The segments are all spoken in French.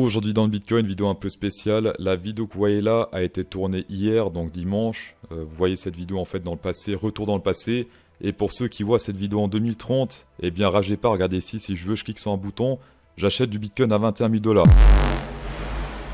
aujourd'hui dans le Bitcoin, vidéo un peu spéciale. La vidéo que vous voyez là a été tournée hier, donc dimanche. Vous voyez cette vidéo en fait dans le passé, retour dans le passé. Et pour ceux qui voient cette vidéo en 2030, eh bien ragez pas, regardez ici, si je veux, je clique sur un bouton, j'achète du Bitcoin à 21 000 $.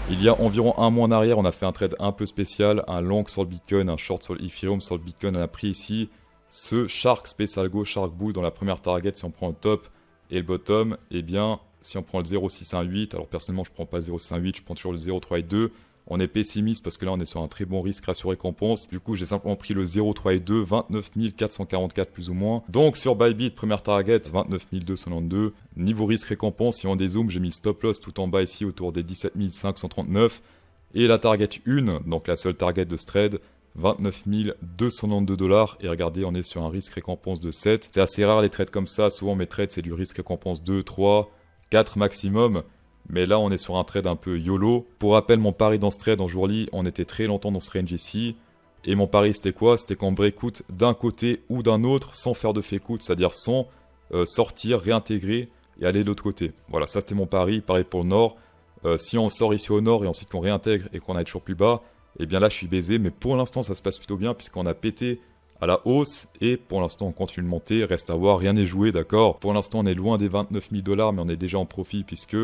Il y a environ un mois en arrière, on a fait un trade un peu spécial, un long sur le Bitcoin, un short sur l'Ethereum. Sur le Bitcoin, on a pris ici ce Shark Space Algo, Shark Bull dans la première target. Si on prend le top et le bottom, eh bien, si on prend le 0,618, alors personnellement, je prends pas le 0,618, je prends toujours le 0,382. On est pessimiste parce que là, on est sur un très bon risque ratio-récompense. Du coup, j'ai simplement pris le 0,382, 29 444 plus ou moins. Donc, sur Bybit, première target, 29 292. Niveau risque-récompense, si on dézoome, j'ai mis le stop loss tout en bas ici, autour des 17 539. Et la target 1, donc la seule target de ce trade, 29 292 $. Et regardez, on est sur un risque-récompense de 7. C'est assez rare les trades comme ça. Souvent, mes trades, c'est du risque-récompense 2, 3, 4 maximum. Mais là, on est sur un trade un peu YOLO. Pour rappel, mon pari dans ce trade en jour-lit, on était très longtemps dans ce range ici. Et mon pari, c'était quoi? C'était qu'on breakout d'un côté ou d'un autre sans faire de fake out, c'est-à-dire sans sortir, réintégrer et aller de l'autre côté. Voilà, ça c'était mon pari. Pareil pour le nord. Si on sort ici au nord et ensuite qu'on réintègre et qu'on aille toujours plus bas, eh bien là, je suis baisé. Mais pour l'instant, ça se passe plutôt bien puisqu'on a pété à la hausse et pour l'instant on continue de monter. Reste à voir, rien n'est joué, d'accord? Pour l'instant, on est loin des 29 000 $, mais on est déjà en profit puisque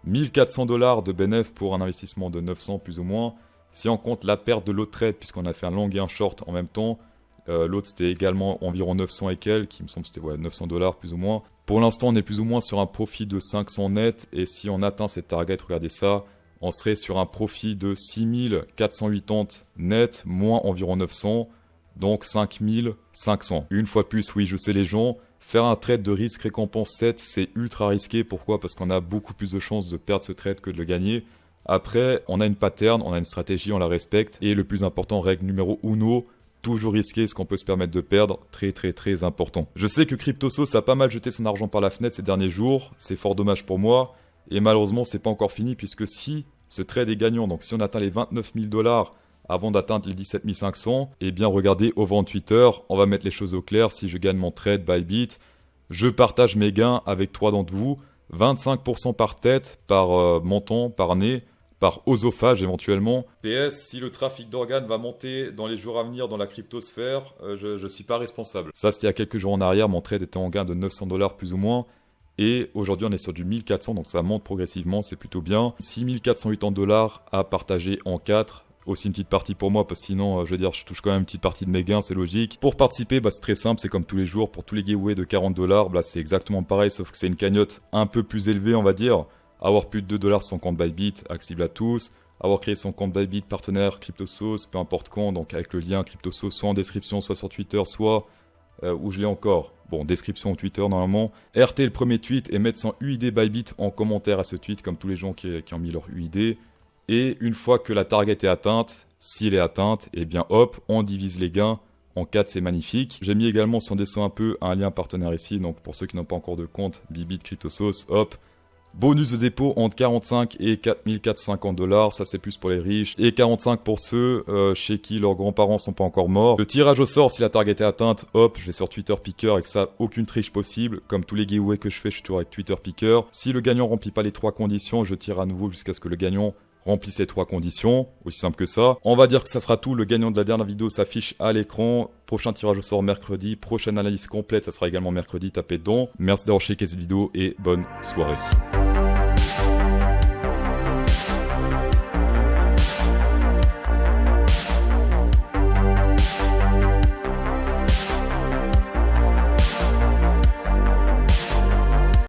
1400 $ de bénéf pour un investissement de 900 plus ou moins. Si on compte la perte de l'autre trade, puisqu'on a fait un long et un short en même temps, l'autre c'était également environ 900 et quelques, il me semble que c'était 900 $ plus ou moins. Pour l'instant, on est plus ou moins sur un profit de 500 net, et si on atteint cette target, regardez ça, on serait sur un profit de 6480 net, moins environ 900, donc 5500. Une fois plus, oui, je sais les gens, faire un trade de risque récompense 7, c'est ultra risqué. Pourquoi? Parce qu'on a beaucoup plus de chances de perdre ce trade que de le gagner. Après, on a une pattern, on a une stratégie, on la respecte. Et le plus important, règle numéro 1, toujours risquer ce qu'on peut se permettre de perdre. Très important. Je sais que CryptoSauce a pas mal jeté son argent par la fenêtre ces derniers jours. C'est fort dommage pour moi. Et malheureusement, c'est pas encore fini puisque si ce trade est gagnant, donc si on atteint les 29 000 $ avant d'atteindre les 17 500, eh bien regardez au vent Twitter, on va mettre les choses au clair. Si je gagne mon trade Bybit, je partage mes gains avec 3 d'entre vous, 25% par tête, par menton, par nez, par oesophage éventuellement. PS, si le trafic d'organes va monter dans les jours à venir dans la cryptosphère, je suis pas responsable. Ça c'était il y a quelques jours en arrière, mon trade était en gain de 900 $ plus ou moins. Et aujourd'hui on est sur du 1400, donc ça monte progressivement, c'est plutôt bien. 6480 $ à partager en 4. Aussi une petite partie pour moi, parce que sinon, je veux dire, je touche quand même une petite partie de mes gains, c'est logique. Pour participer, c'est très simple, c'est comme tous les jours, pour tous les giveaways de 40 $, là c'est exactement pareil, sauf que c'est une cagnotte un peu plus élevée, on va dire. Avoir plus de 2 $ sur son compte Bybit, accessible à tous. Avoir créé son compte Bybit, partenaire CryptoSauce, peu importe quand, donc avec le lien CryptoSauce, soit en description, soit sur Twitter, soit où je l'ai encore. Bon, description ou Twitter normalement. RT le premier tweet et mettre son UID Bybit en commentaire à ce tweet, comme tous les gens qui ont mis leur UID. Et une fois que la target est atteinte, s'il est atteinte, eh bien hop, on divise les gains en 4, c'est magnifique. J'ai mis également, si on descend un peu, un lien partenaire ici. Donc pour ceux qui n'ont pas encore de compte, Bybit, CryptoSauce, hop. Bonus de dépôt entre 45 et 4450 $, ça c'est plus pour les riches. Et 45 pour ceux chez qui leurs grands-parents sont pas encore morts. Le tirage au sort, si la target est atteinte, hop, je vais sur Twitter Picker avec ça, aucune triche possible. Comme tous les giveaways que je fais, je suis toujours avec Twitter Picker. Si le gagnant remplit pas les 3 conditions, je tire à nouveau jusqu'à ce que le gagnant remplisse les 3 conditions, aussi simple que ça. On va dire que ça sera tout, le gagnant de la dernière vidéo s'affiche à l'écran. Prochain tirage au sort mercredi, prochaine analyse complète, ça sera également mercredi, tapez dedans. Merci d'avoir checké cette vidéo et bonne soirée.